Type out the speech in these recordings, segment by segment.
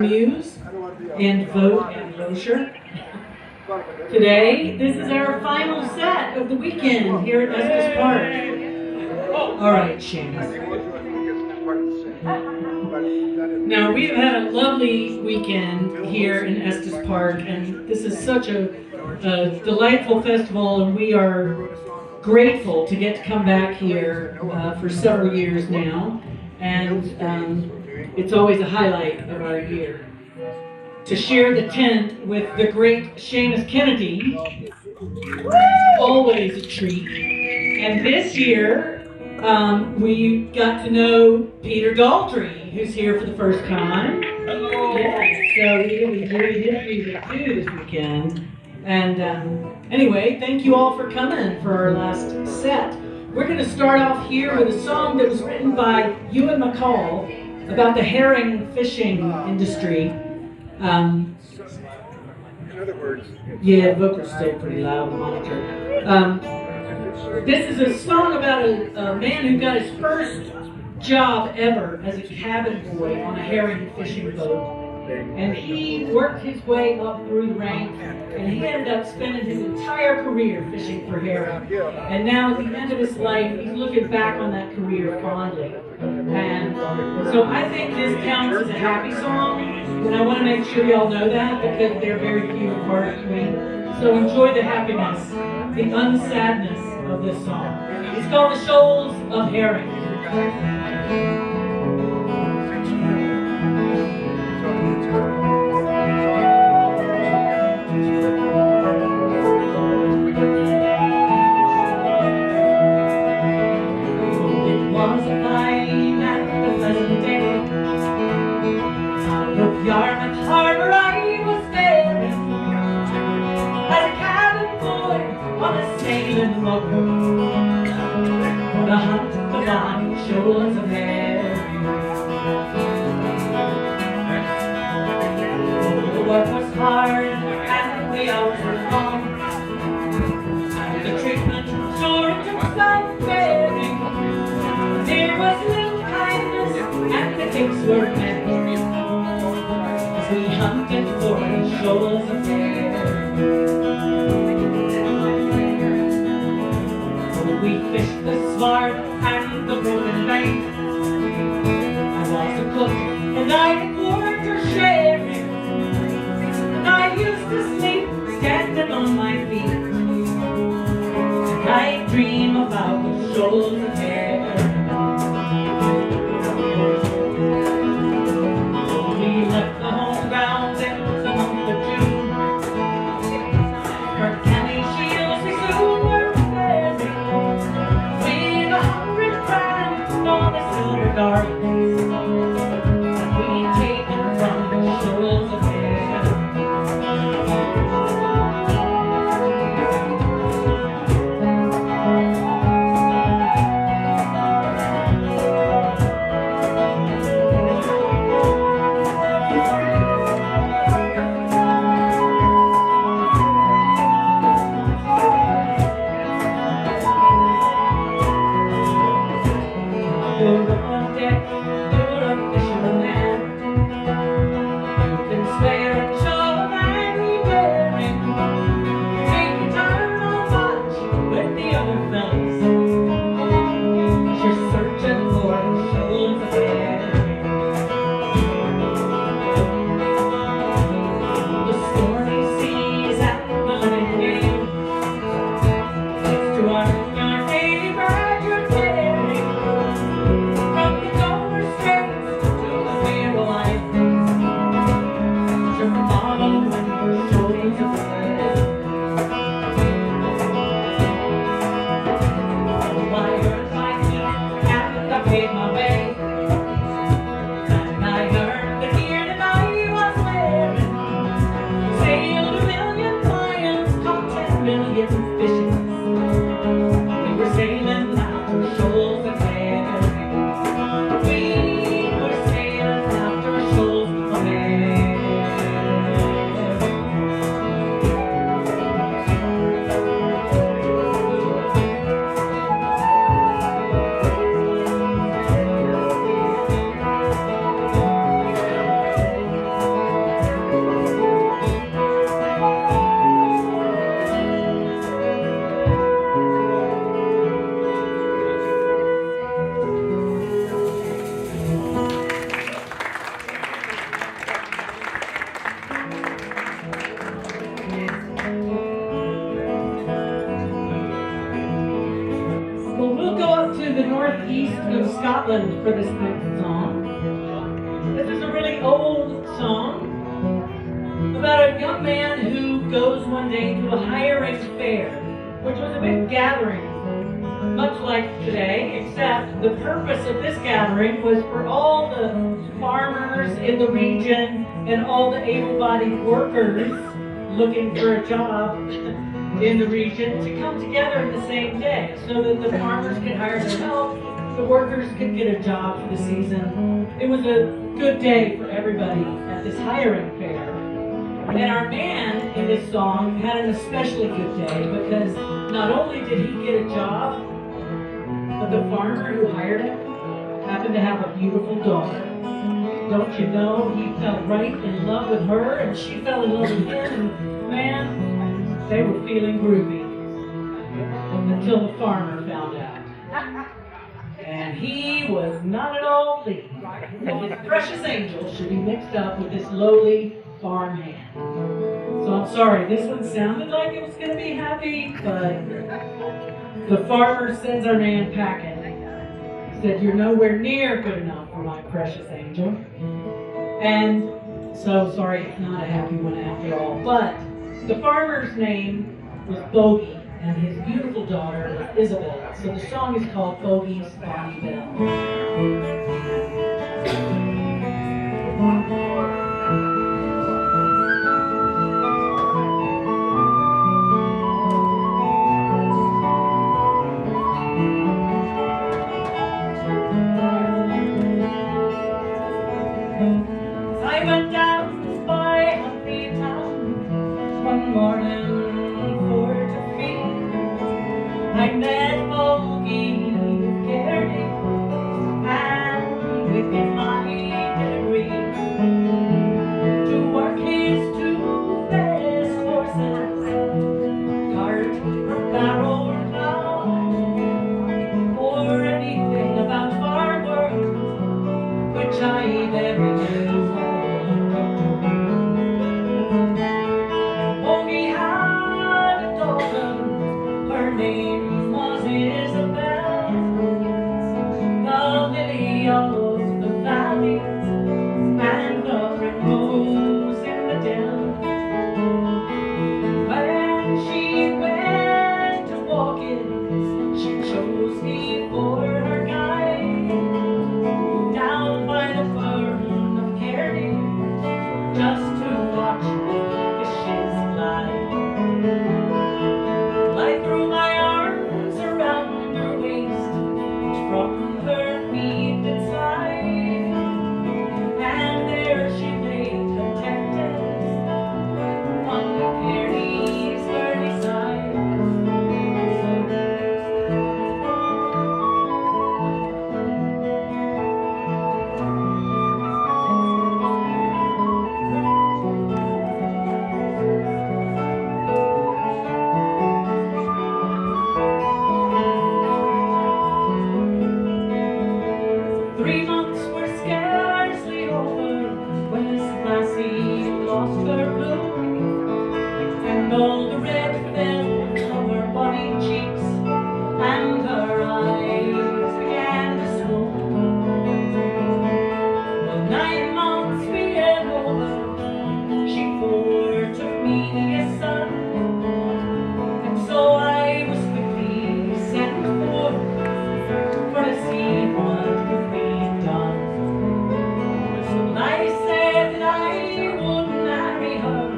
Muse and Vogt and Loescher. Today, this is our final set of the weekend here at Estes Park. All right, Seamus. Now, we have had a lovely weekend here in Estes Park, and this is such a delightful festival, and we are grateful to get to come back here for several years now. And it's always a highlight of our year. To share the tent with the great Seamus Kennedy, always a treat. And this year, we got to know Peter Daltrey, who's here for the first time. Hello. Yeah, so we did music too this weekend. And anyway, thank you all for coming for our last set. We're going to start off here with a song that was written by Ewan McCall about the herring fishing industry. In other words, yeah, vocals stay pretty loud on the monitor. This is a song about a man who got his first job ever as a cabin boy on a herring fishing boat. And he worked his way up through the ranks, and he ended up spending his entire career fishing for herring. And now at the end of his life, he's looking back on that career fondly. And so I think this counts as a happy song, and I want to make sure y'all know that because they're very few and far between. So enjoy the happiness, the unsadness of this song. It's called The Shoals of Herring. Yarmouth Harbor I was there as a cabin boy on a sailing boat to hunt the bonny shoals of herring. The work was hard and the hours were long, and the treatment sure took some bearing. There was little kindness and the cakes were met. We hunted for the shoals of herring. We fished the smart and the broken bank. I was a cook and I had quarter sharing, and I used to sleep standing on my feet, and I dream about the shoals of herring. We left the home ground in the month of June. Her canny shields we soon were bearing, with 100 crowns on the silver darts, and we Scotland for this next song. This is a really old song about a young man who goes one day to a hiring fair, which was a big gathering, much like today, except the purpose of this gathering was for all the farmers in the region and all the able-bodied workers looking for a job in the region to come together in the same day so that the farmers could hire their help, the workers could get a job for the season. It was a good day for everybody at this hiring fair. And our man in this song had an especially good day because not only did he get a job, but the farmer who hired him happened to have a beautiful daughter. Don't you know, he fell right in love with her and she fell in love with him, and man, they were feeling groovy until the farmer found out. And he was not at all pleased that his precious angel should be mixed up with this lowly farmhand. So I'm sorry, this one sounded like it was going to be happy, but the farmer sends our man packing. Said, "You're nowhere near good enough for my precious angel." And so sorry, it's not a happy one after all. But the farmer's name was Vogt, and his beautiful daughter was Isabel. So the song is called Vogt's Bonny Bell. I went down by Humphrey Town one morning for to feed. I met Bogey Gary, and with him I did agree to work his two best horses, cart or barrow or plow, or anything about farm work which I very much. Her name was Isabel, the lily of the valley, and the primrose in the dell. When she went to walking, she chose me for her guide, down by the fern of Cairney, just to watch the fishes glide. I threw my arms around her waist, from her feet inside, and there she lay contented on the Cairney's early side. Lost her bloom, and all the red fell of her bonny cheeks, and her eyes began to swoon. Well, 9 months being over, she bore to me a son, and so I was quickly sent for to see what could be done. So I said that I would marry her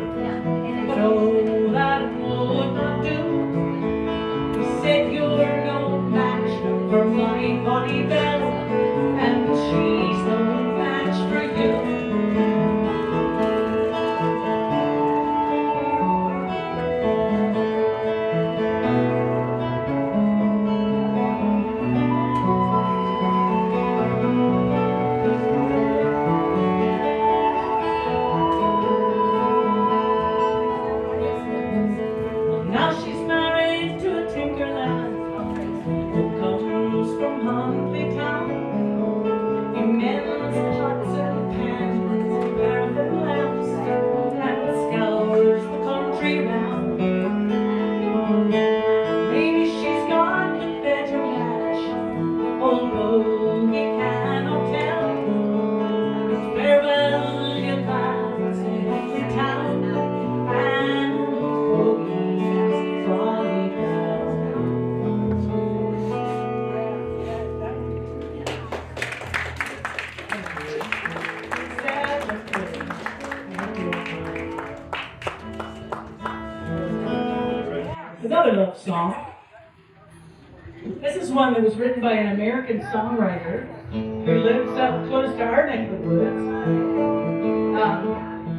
another love song. This is one that was written by an American songwriter who lives up close to our neck of the woods.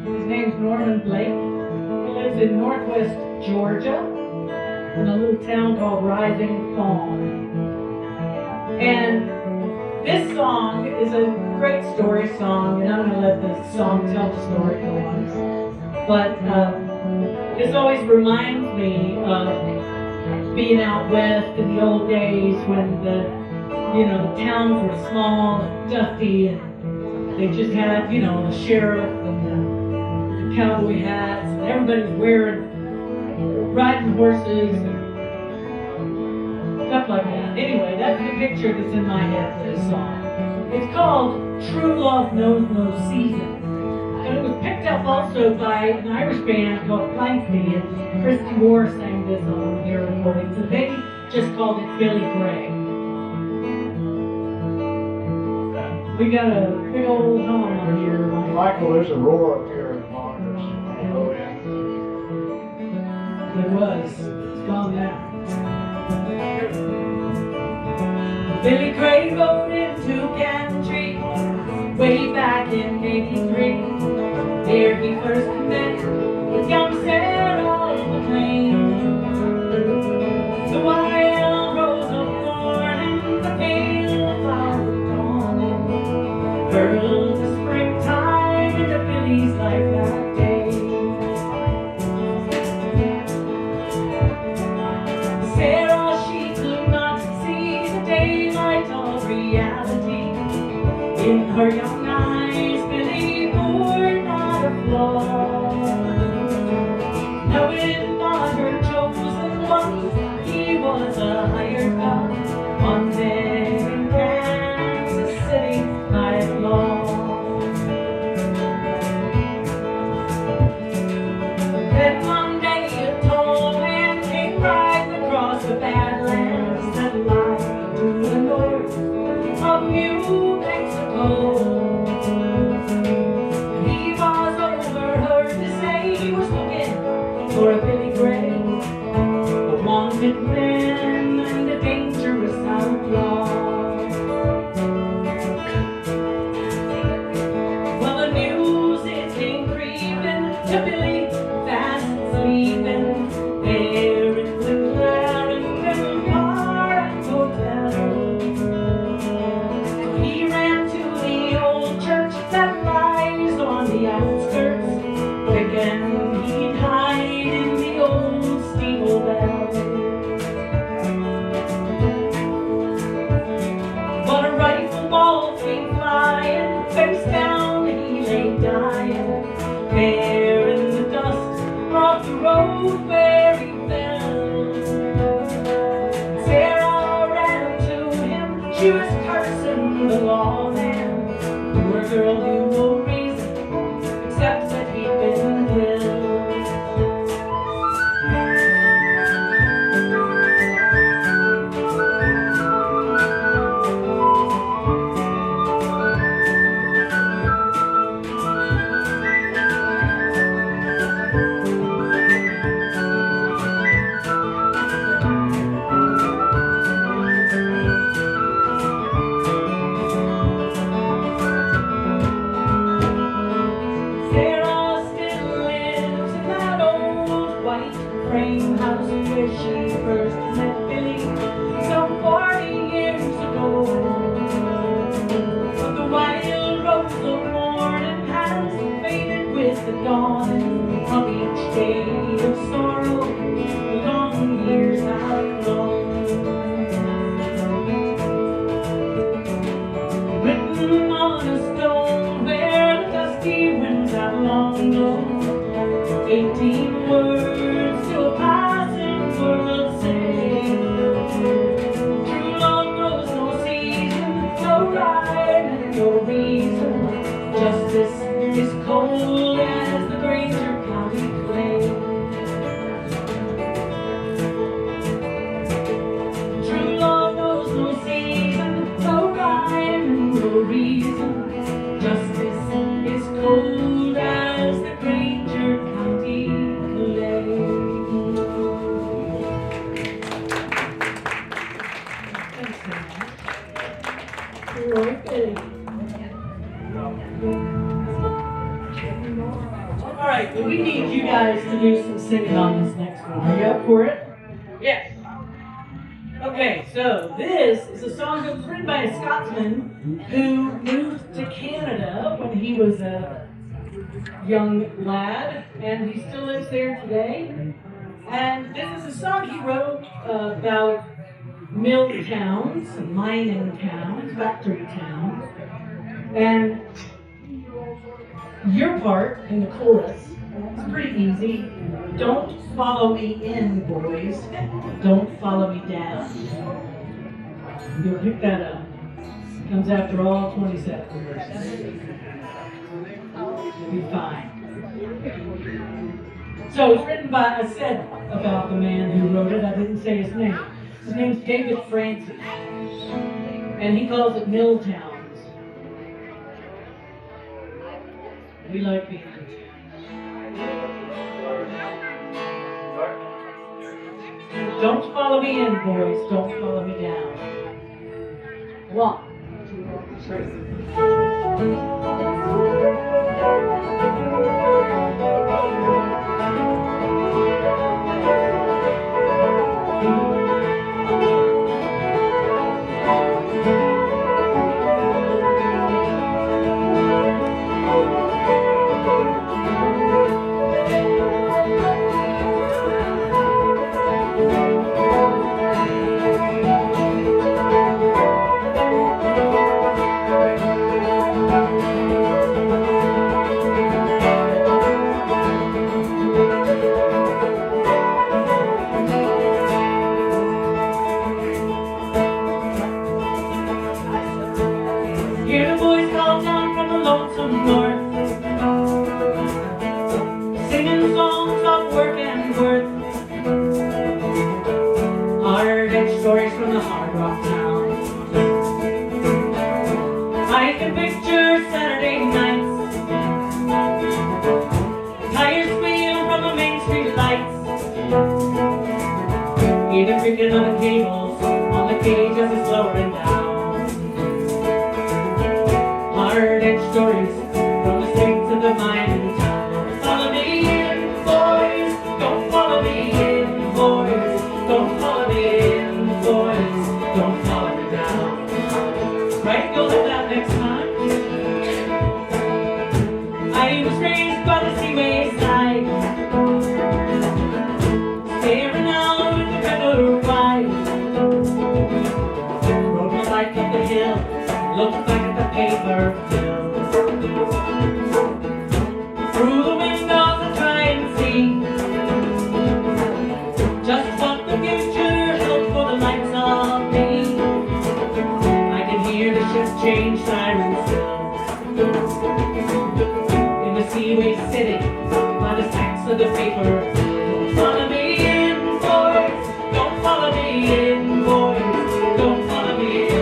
His name's Norman Blake. He lives in northwest Georgia in a little town called Rising Fawn. And this song is a great story song, and I'm going to let the song tell the story for once. But this always reminds me of being out west in the old days when the towns were small and dusty, and they just had, the sheriff and the cowboy hats, and everybody's riding horses and stuff like that. Anyway, that's the picture that's in my head for this song. It's called True Love Knows No Season. And it was picked up also by an Irish band called Planksty, and Christy Moore sang this on their recordings, and they just called it Billy Gray. We got a big old hum on here. Michael, there's a roar up here in the monitors. It was. It's gone now. Billy Gray rode into country way back in '83. There he first met with young Sarah McLean. The wild rose of morning, the pale flower dawning, hurled the springtime into Billy's life that day. Sarah, she could not see the daylight of reality. In her young eyes, Billy bore not a flaw. Knowing not her chosen one, he was a hired gun on deck in Kansas City night long. Then one day a tall man came riding across the badlands that lie to the north of New Mexico. He was overheard to say he was looking for a Billy Gray, a wanted man and a dangerous outlaw. Well, the news it came creeping to Billy, fast sleeping, there in the Clarendon bar and hotel. He ran to the old church that lies on the outskirts, thinking he'd hide in the old steeple bell. But a rifle ball came flying, face down he lay dying, there in the dust of the road where he fell. Sarah ran to him, she was cursing the lawman. Poor girl knew no reason except that he'd been killed. Sarah still lives in that old white frame house where she first met Billy some 40 years ago. But the wild rose of morning has faded with the dawning of each day of sorrow, the long years have gone. Written on a stone where the dusty winds have long blown, 18 words to a passing world say, true love knows no season, no rhyme and no reason, justice is cold as the Granger County clay. True love knows no season, no rhyme and no reason, justice is cold as the Granger County clay. right, well, we need you guys to do some singing on this next one. Are you up for it? Yes. Okay, so this is a song that was written by a Scotsman who moved to Canada when he was a young lad, and he still lives there today. And this is a song he wrote about mill towns, mining towns, factory towns. And your part in the chorus is pretty easy. Don't follow me in, boys. Don't follow me down. You'll pick that up. Comes after all 27 verses. You'll be fine. So it's written by, I said about the man who wrote it, I didn't say his name. His name's David Francis. And he calls it mill towns. We like being in towns. Don't follow me in, boys. Don't follow me down. 1, 2, 3. Picking on the cables, on the cage as it's lowering down. Hard-edged stories from the streets of the mining town. Follow me in, boys, don't follow me in, boys. Don't follow me in, boys, don't follow me down. Right, you'll have that next time. I was raised by the seaway side, staring out at the river wide. Rode my bike up the hill, looked back at the paper mill. Through the windows I try and see just what the future held for the likes of me. I can hear the ship change sirens still in the seaway city by the stacks of the paper. Don't follow me in, boys. Don't follow me in, boys. Don't follow me in,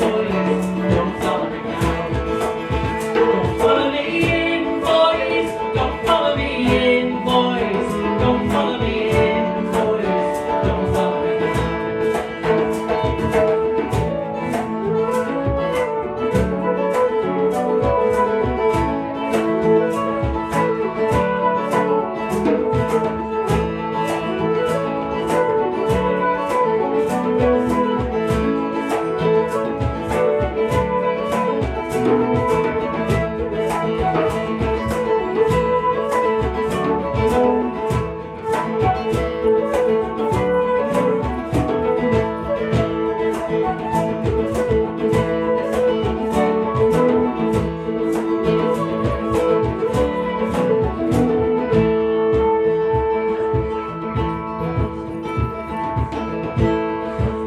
boys. Don't follow me down. Don't follow me in, boys. Don't follow me in, boys. Don't follow me in, boys. Don't follow me down.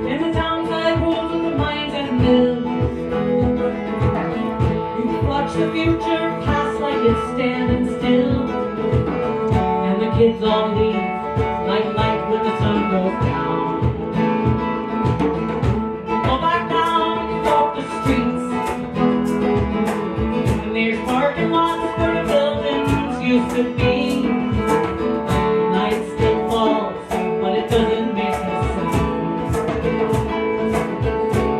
In the towns I ruled with the mines and mills, you watch the future pass like it's standing still, and the kids all leave like light when the sun goes down. Go back down and you walk the streets, and there's parking lots where the buildings used to be. Night still falls, but it doesn't make a sound.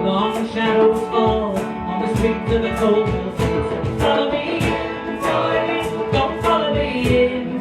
Long shadows fall on the streets of the cold mill. Follow me in, boys, don't follow me in,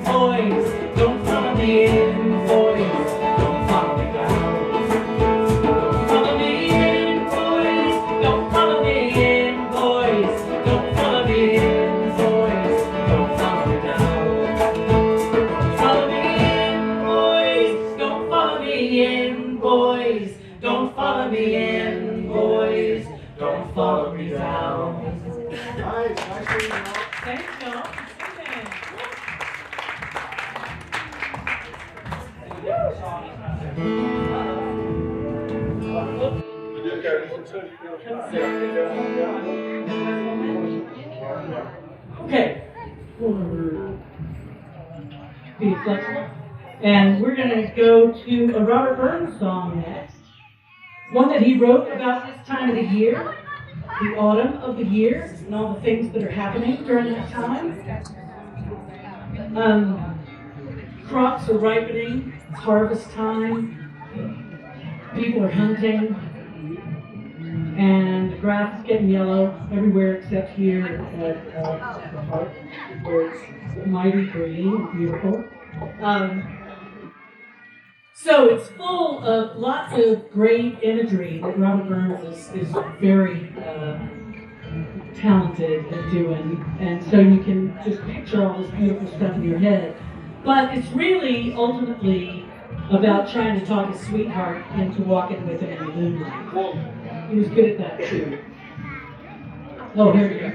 Okay. Be flexible. And we're going to go to a Robert Burns song next. One that he wrote about this time of the year, the autumn of the year, and all the things that are happening during that time. Crops are ripening, it's harvest time, people are hunting, and the grass is getting yellow everywhere except here at the park, where it's mighty green and beautiful. So it's full of lots of great imagery that Robert Burns is very talented at doing, and so you can just picture all this beautiful stuff in your head. But it's really ultimately about trying to talk his sweetheart into walking with him in the moonlight. He was good at that too. Oh, here we go.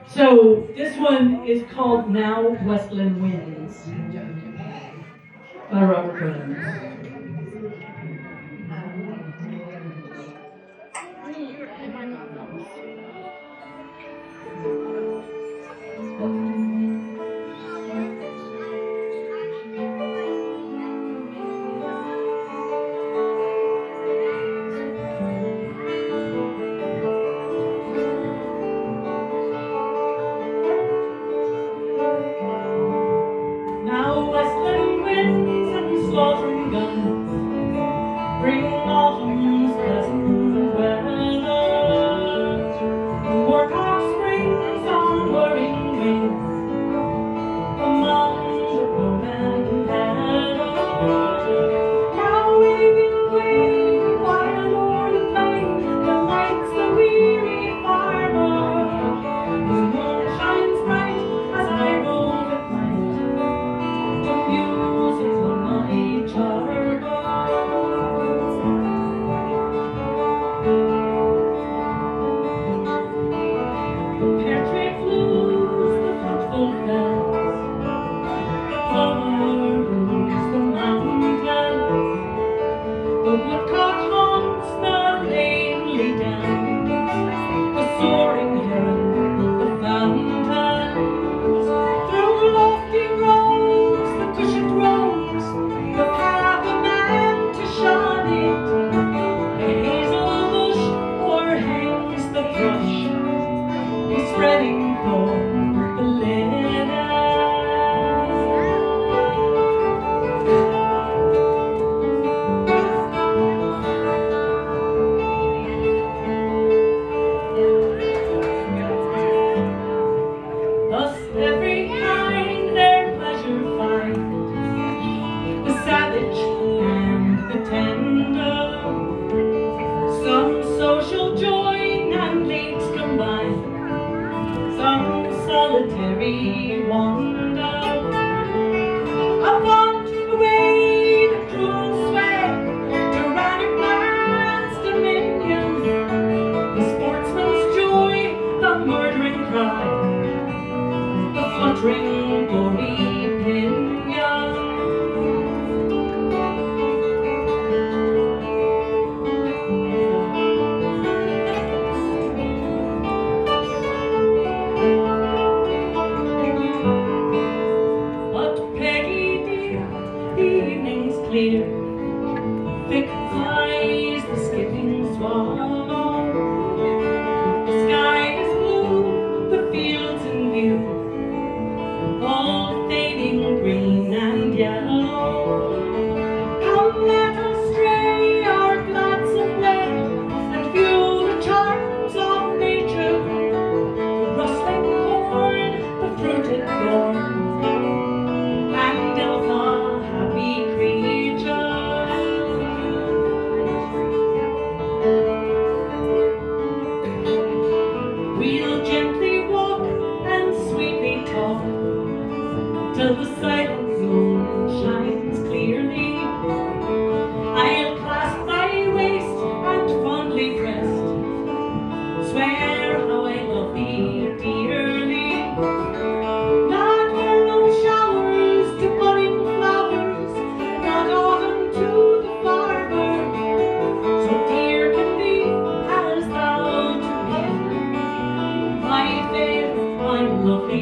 So this one is called Now Westland Winds by Robert Burns.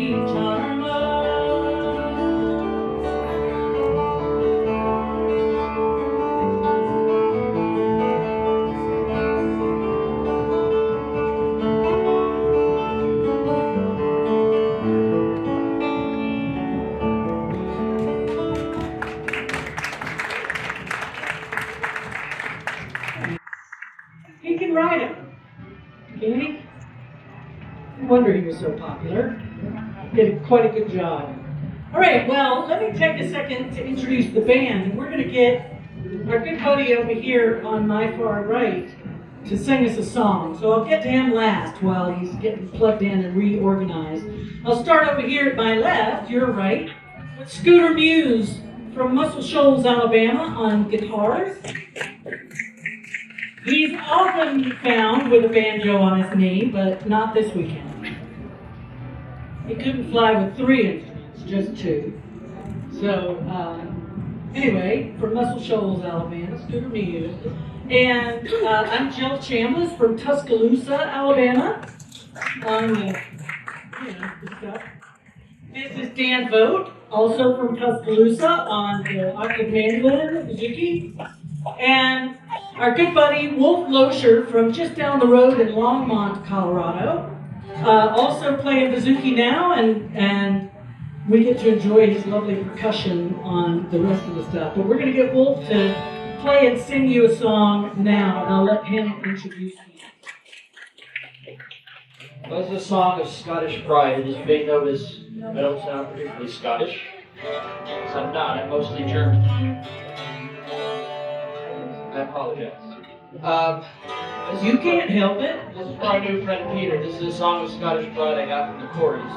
beach on her mind. He can write it, can he? No wonder he was so popular. Did quite a good job. All right, well, let me take a second to introduce the band. We're going to get our good buddy over here on my far right to sing us a song. So I'll get to him last while he's getting plugged in and reorganized. I'll start over here at my left, your right, with Scooter Muse from Muscle Shoals, Alabama on guitars. He's often found with a banjo on his knee, but not this weekend. He couldn't fly with 3 instruments, just 2. So, anyway, from Muscle Shoals, Alabama, Scooter Muse. And I'm Jill Chambless from Tuscaloosa, Alabama, on the, the stuff. This is Dan Vogt, also from Tuscaloosa, on the octave mandolin, bouzouki. And our good buddy Wolf Loescher from just down the road in Longmont, Colorado, also playing bouzouki now, and we get to enjoy his lovely percussion on the rest of the stuff. But we're going to get Wolf to play and sing you a song now, and I'll let him introduce you. Well, this is a song of Scottish pride. As you may notice, I don't sound particularly Scottish, because I'm not. I'm mostly German. I apologize. You can't help it. This is for our new friend Peter. This is a song of Scottish pride I got from the Corys.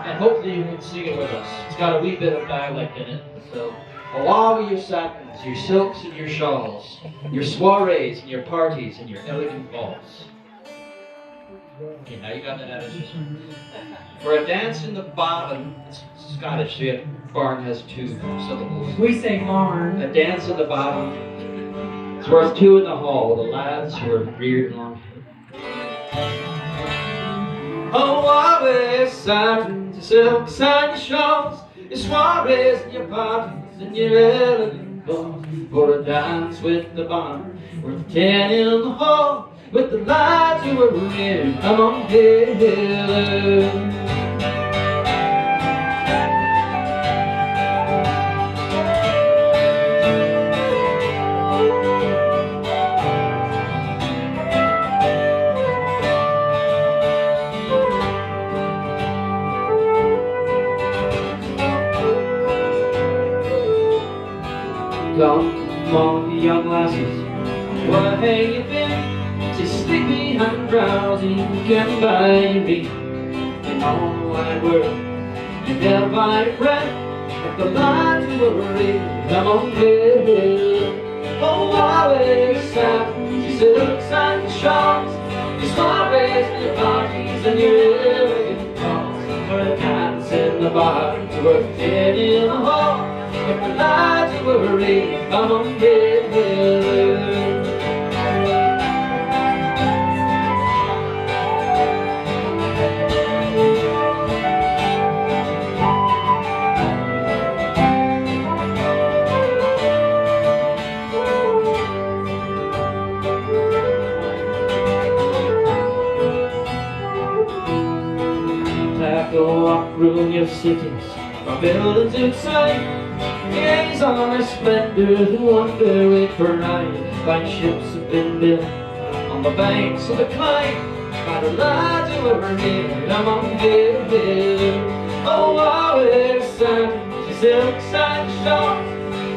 And hopefully you can sing it with us. It's got a wee bit of dialect in it. So, along with your satins, your silks and your shawls, your soirees and your parties and your elegant balls. Okay, now you got that attitude. For a dance in the barn, it's Scottish, so yeah, barn has 2 syllables. We say barn. A dance in the barn, it's worth 2 in the hall, the lads who are reared along. Oh, always satins, your silks and your shawls, your soirees and your parties and your elegant balls. For a dance with the barn, worth 10 in the hall, with the lads who were reared among Highland. Come on, you young lasses, why hang you been? Sleepy and drowsy, can buy your meat in all the wide world. You never find a friend like the lads who were raised among Highland. Oh, always satins, your silks and your shawls, your soirees and your parties and your elegant balls. For a dance in the bar, it's worth 10 in the hall, like the lads who were raised among Highland. Go walk through your cities, from buildings inside, gaze on their splendors and wonder with pride. Fine ships have been built on the banks of the Clyde by the lads who were reared among their hills. Oh, always satins, your silks and your shawls,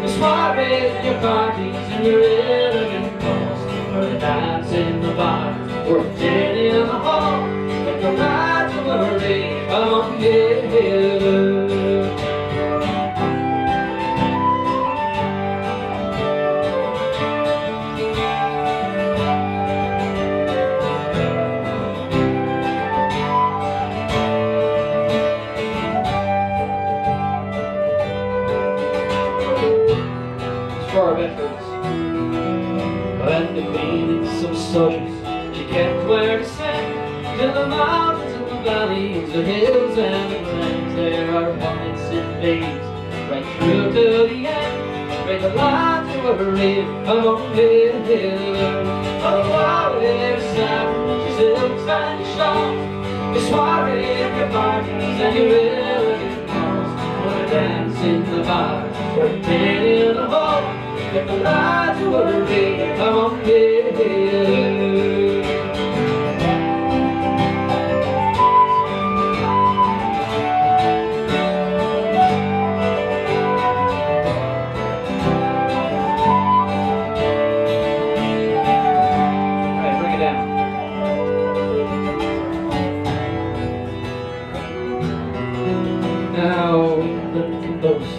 your soirees and your parties and your elegant balls. For the dance in the bar, worth 10 in the hall, like the lads who were reared among their hills. For our veterans, when the queen and some soldiers, she kept where to send to the mountains and the valleys, the hills and little lambs, there are whites and babes, right through to the end. Break the line to a red, come on, hey, hey. Oh, wow, there's Sam, silks and shawls, your soiree and your parties and your elegant balls. Wanna dance in the bar, or ten in the hall. Break the line to a red, come on, hey, hey. Now England can boast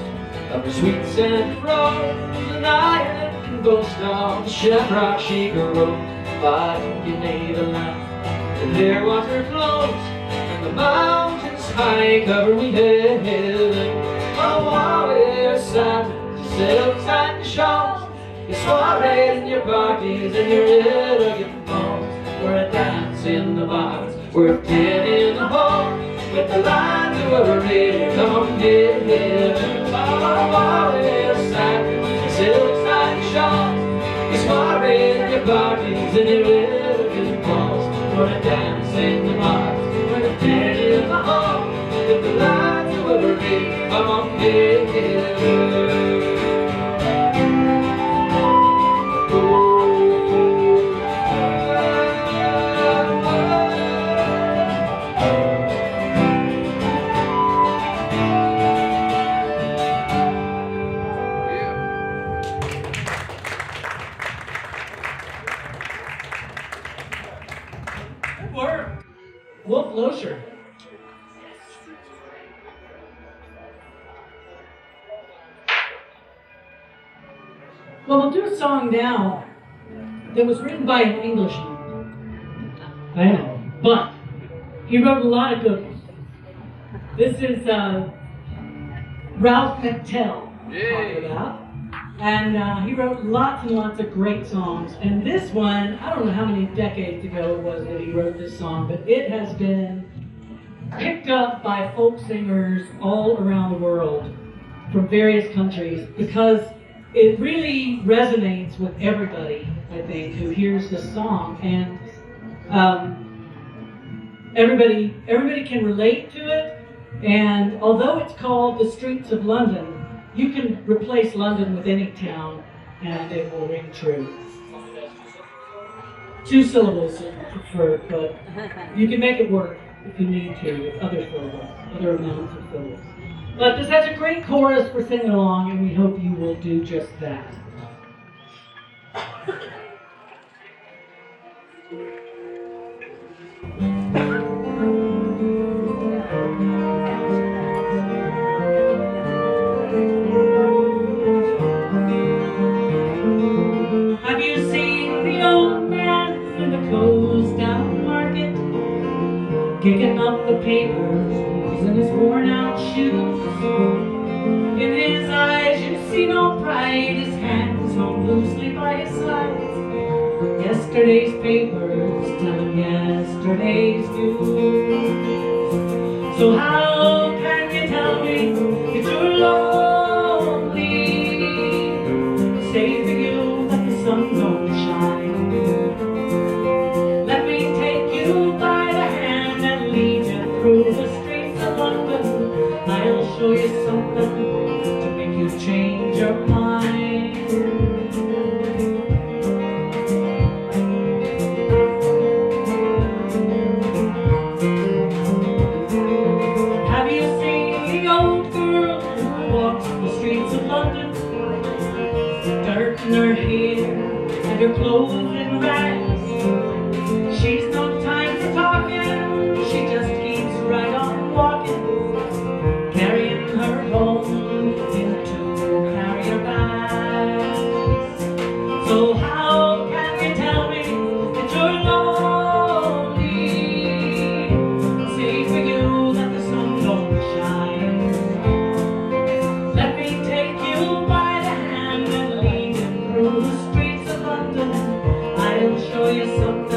of her sweets and frogs, and Ireland can boast of the shamrock she grows. But you Nederland, and their water flows, and the mountains high cover we heaven. Oh, wow, there's satins, silks and shawls, your soirees and your parties and your elegant balls. We're a dance in the bars, we're a ten in the hall, with the line to a red, come on, get here. Oh, there's satins, silks and shawls, your soirees and your parties and your elegant balls. We're a dance in the bars, we're a ten in the hall, with the line to a red, come on, get here. Loescher. Well, we'll do a song now that was written by an Englishman. I know, but he wrote a lot of good ones. This is Ralph McTell talking about. And he wrote lots and lots of great songs. And this one, I don't know how many decades ago it was that he wrote this song, but it has been picked up by folk singers all around the world from various countries because it really resonates with everybody, I think, who hears the song. And everybody can relate to it. And although it's called The Streets of London, you can replace London with any town, and it will ring true. 2 syllables, if you prefer, but you can make it work if you need to with other syllables, other amounts of syllables. But this has a great chorus for singing along, and we hope you will do just that. Kicking up the papers, in his worn-out shoes. In his eyes you see no pride, his hands hung loosely by his sides. Yesterday's papers tell him yesterday's news. So how can you tell me that you're lonely? Say for you that the sun don't shine. Let me take you by the hand and lead you through the streets of London. I'll show you something to make you change your mind. Have you seen the old girl who walks the streets of London? Dirt in her hair and her clothes in rags. She's no time for talking, she just keeps right on walking, carrying her home in 2 carrier bags. So how can you tell me that you're lonely? Say for you that the sun don't shine. Let me take you by the hand and lead you through the streets of London. I'll show you something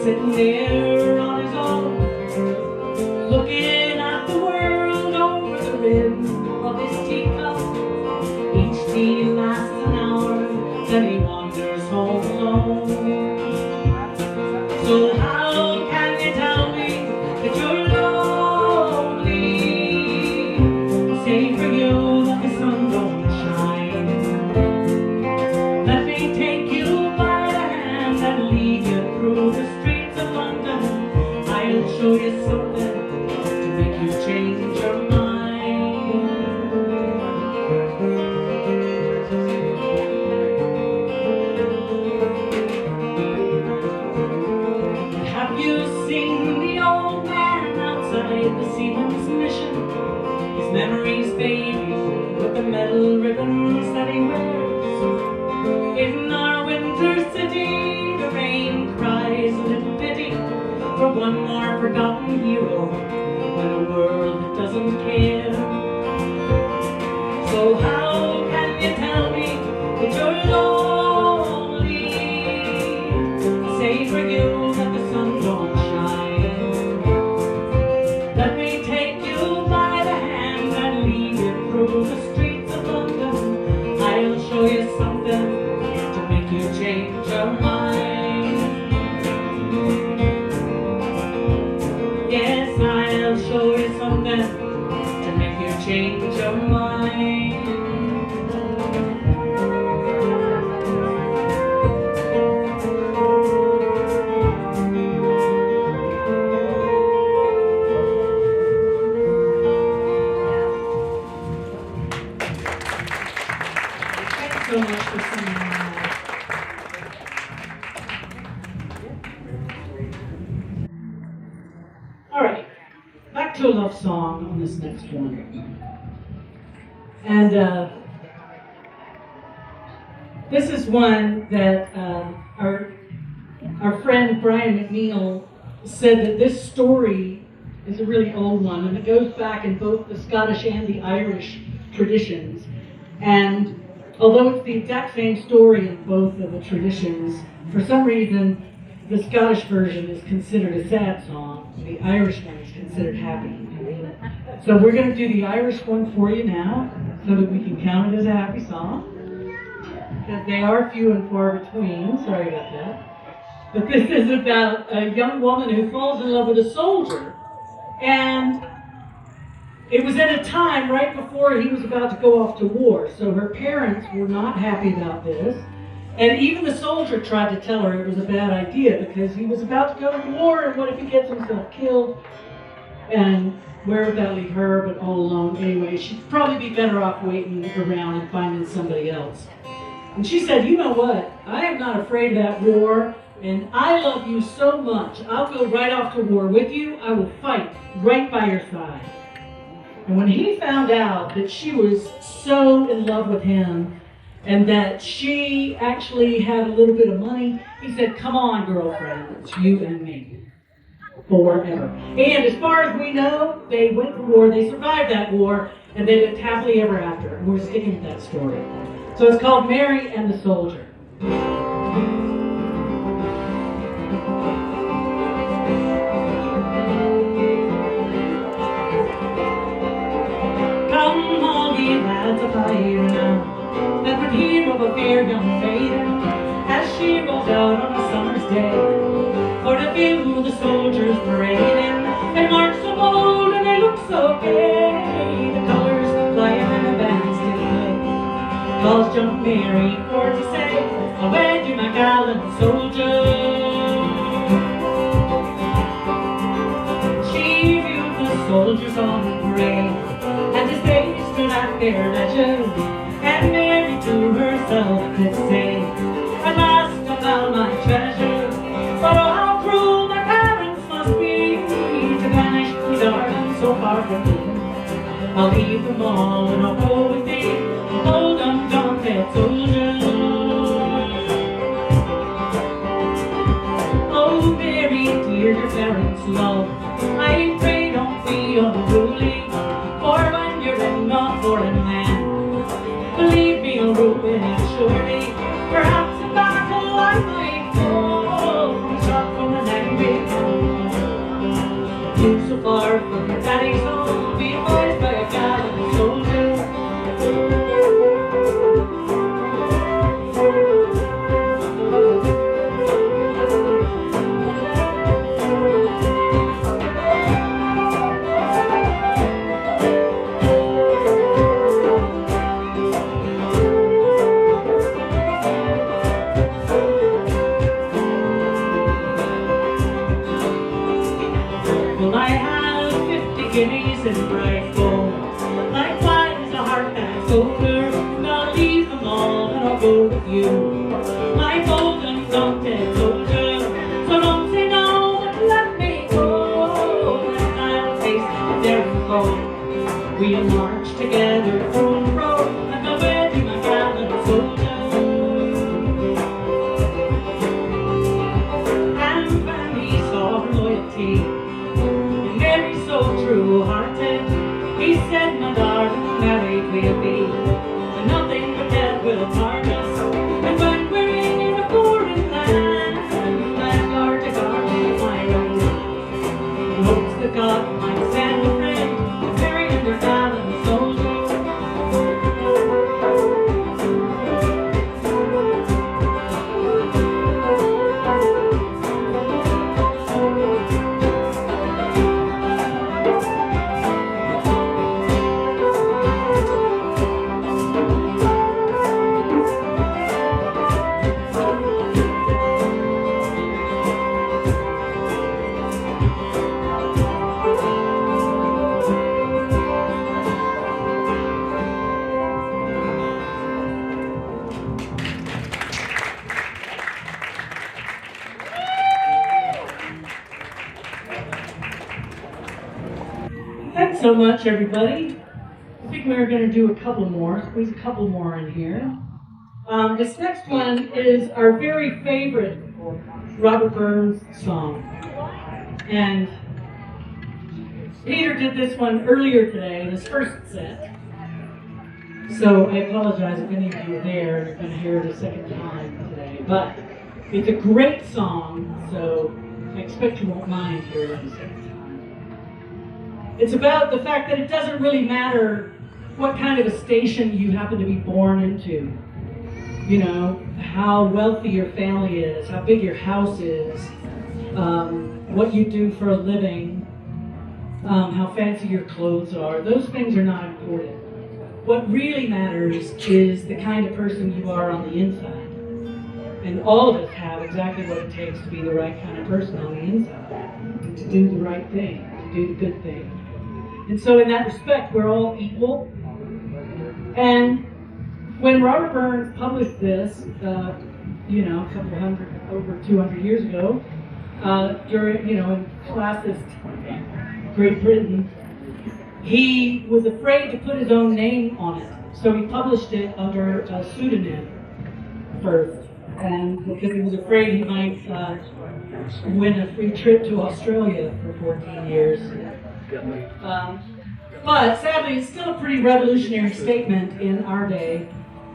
sitting there on his own, looking at the world over the rim of his teacup. Each tea lasts an hour, then he wanders home alone. So how can you tell me that you're lonely? Say for you that the sun don't shine. Let me take you by the hand and lead you through the streets of London. I'll show you something to make you change your mind. Have you seen the old man outside the seaman's mission? His memories baby with the metal ribbons that he wears. In our winter city, the rain cries a little pity for one more forgotten hero in a world that doesn't care. So how can you tell me that you're lonely? Say for you that the sun don't shine. Let me take you by the hand and lead you through the streets of London. I'll show you something to make you change your mind. Yes, I'll show you something to make you change your mind. Thanks so much for singing that. All right, back to a love song on this next one. And this is one that our friend Brian McNeil said that this story is a really old one, and it goes back in both the Scottish and the Irish traditions. And although it's the exact same story in both of the traditions, for some reason the Scottish version is considered a sad song, and the Irish one is considered happy. So we're going to do the Irish one for you now, so that we can count it as a happy song, because they are few and far between. Sorry about that. But this is about a young woman who falls in love with a soldier, and it was at a time right before he was about to go off to war, so her parents were not happy about this. And even the soldier tried to tell her it was a bad idea because he was about to go to war, and what if he gets himself killed? And where would that leave her but all alone anyway? She'd probably be better off waiting around and finding somebody else. And she said, you know what? I am not afraid of that war, and I love you so much. I'll go right off to war with you. I will fight right by your side. And when he found out that she was so in love with him, and that she actually had a little bit of money, he said, come on, girlfriend, it's you and me, forever. And as far as we know, they went to war, they survived that war, and they lived happily ever after. And we're sticking with that story. So it's called Mary and the Soldier. Come all ye lads of fire now, that would hear of a fair young maiden as she rolls out on a summer's day for to view the soldiers parading. They march so bold and they look so gay, the colors flying and the bands did play. Calls young Mary for to say, I'll wed you, my gallant soldier. She viewed the soldiers on parade, and as they stood at their leisure, and Mary to herself did say, at last I found my treasure. But oh, how cruel my parents must be to banish me darling so far from me. I'll leave them all and I'll go with thee, old undaunted soldier. Oh, Mary, dear, your parents' love, I pray don't be unruly, for when you're in a foreign land, believe me, I'll ruin it surely. Perhaps in battle I might fall, shot from the neck way home. You so far from your daddy's home, being raised by a gallant soldier. Well, I have 50 guineas in bright gold. Likewise, a heart that's older. I'll leave them all and I'll go with you. My golden donkey soldier. So don't say no, but let me go. And I'll face the daring foe. We'll march together through the road. And I'll wed you, my gallant soldier. And when he saw her loyalty, so true-hearted, he said, my darling, married we'll be, and nothing but death will part us. And when we're in a foreign land, I'm guard to guard with my right. In hopes that God might send a friend to marry under gallant soldier. Thanks so much, everybody. I think we're going to do a couple more, squeeze a couple more in here. This next one is our very favorite Robert Burns song. And Peter did this one earlier today in his first set. So I apologize if any of you are there and are going to hear it a second time today. But it's a great song, so I expect you won't mind hearing it a second time. It's about the fact that it doesn't really matter what kind of a station you happen to be born into. You know, how wealthy your family is, how big your house is, what you do for a living, how fancy your clothes are. Those things are not important. What really matters is the kind of person you are on the inside. And all of us have exactly what it takes to be the right kind of person on the inside, to do the right thing, to do the good thing. And so in that respect, we're all equal. And when Robert Burns published this, you know, a couple hundred, over 200 years ago, during, you know, in classist Great Britain, he was afraid to put his own name on it. So he published it under a pseudonym first. And because he was afraid he might win a free trip to Australia for 14 years. But sadly, it's still a pretty revolutionary statement in our day.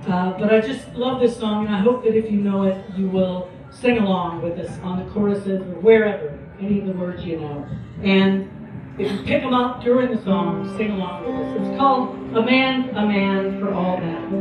But I just love this song, and I hope that if you know it, you will sing along with us on the choruses or wherever, any of the words you know. And if you pick them up during the song, sing along with us. It's called A Man for All That.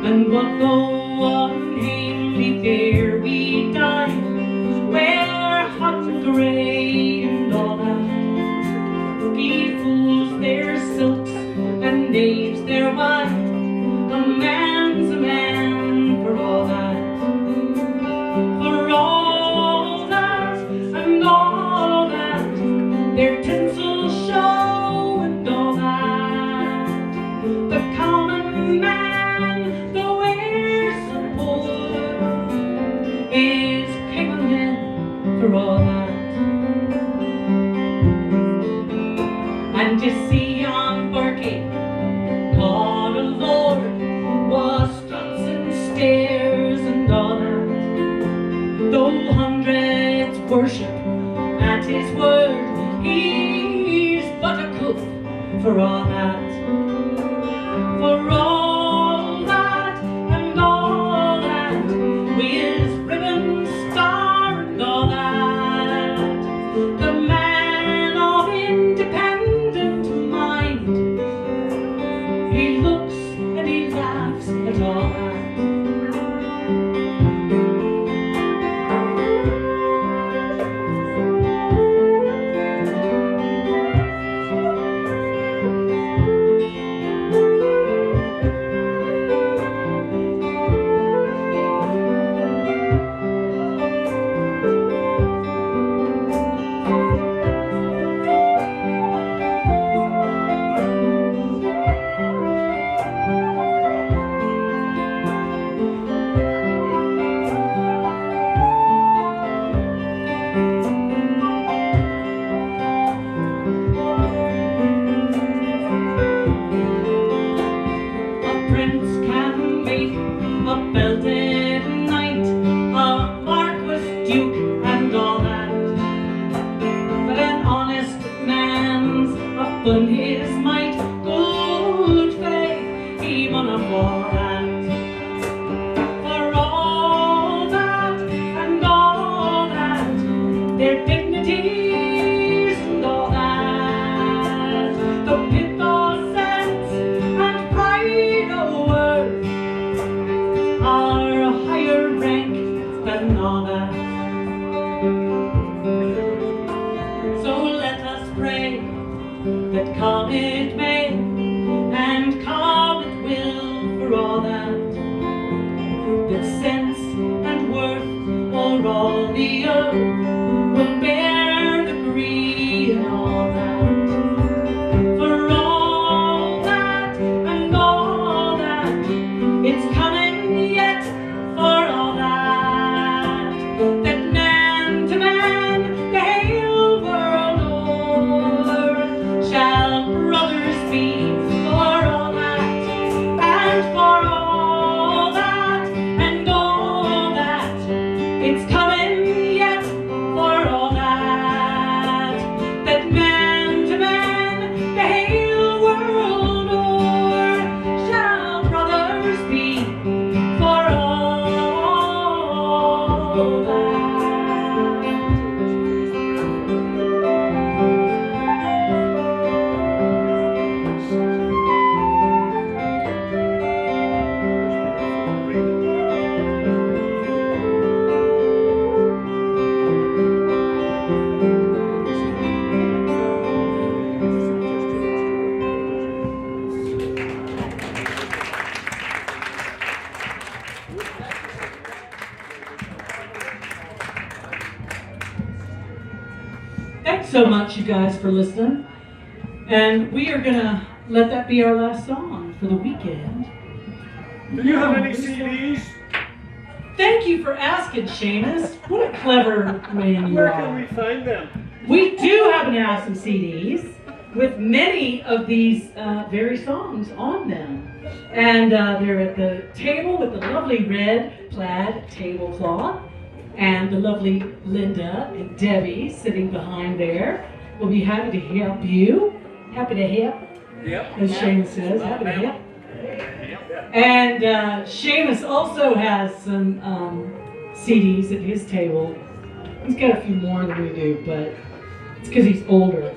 And what no one came for all that. And you see on Berkey, God of Lord, was struts and stairs and all that. Though hundreds worship at his word, he's but a cook for all that. For all that and all that, with his ribbon star and all that. The man of independent mind, he looks and he laughs at all that. But his might, good faith, he won a forehand. For all that and all that, their dignities and all that, the pith of sense and pride of worth are a higher rank than all that. So let us pray that come it may, and come it will for all that, that sense and worth o'er all the earth will bear degree and all that. For all that and all that, it's coming yet for all that, that man to man the whole world o'er shall brothers be for all that, and for all that, and all that, it's coming yet for all that, that man to man the whole world o'er shall brothers be for all that. Thanks so much, you guys, for listening. And we are going to let that be our last song for the weekend. Do you have any CDs? Thank you for asking, Seamus. What a clever man you Where are. can we find them? We do happen to have some CDs with many of these very songs on them. And they're at the table with the lovely red plaid tablecloth. And the lovely Linda and Debbie sitting behind there will be happy to help you. Happy to help, Yep. as Seamus says. Happy to help. And Seamus also has some CDs at his table. He's got a few more than we do, but it's because he's older.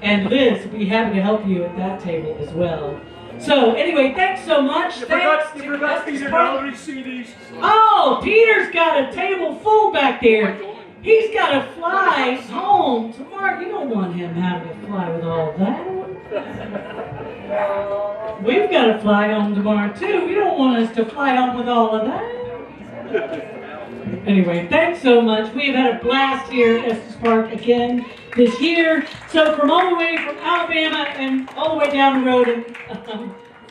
And Liz will be happy to help you at that table as well. So anyway, thanks so much. You Thanks forgot to Peter Estes Gallery's CDs. Oh, Peter's got a table full back there. He's got to fly home tomorrow. You don't want him having to fly with all that. We've got to fly home tomorrow too. We don't want us to fly home with all of that. Anyway, thanks so much. We've had a blast here at Estes Park again this year. So from all the way from Alabama and all the way down the road in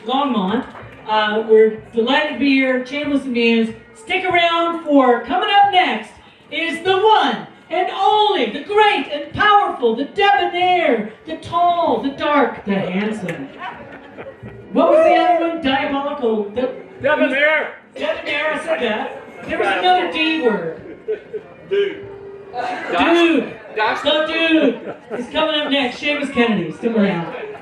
Longmont, We're delighted to be here. Chambless Muse. Stick around for coming up next is the one and only, the great and powerful, the debonair, the tall, the dark, the handsome. What was the other one? Diabolical. Debonair. Debonair, I said that. There was another D word. Dude. Dude. The dude is coming up next. Seamus Kennedy. Stick around.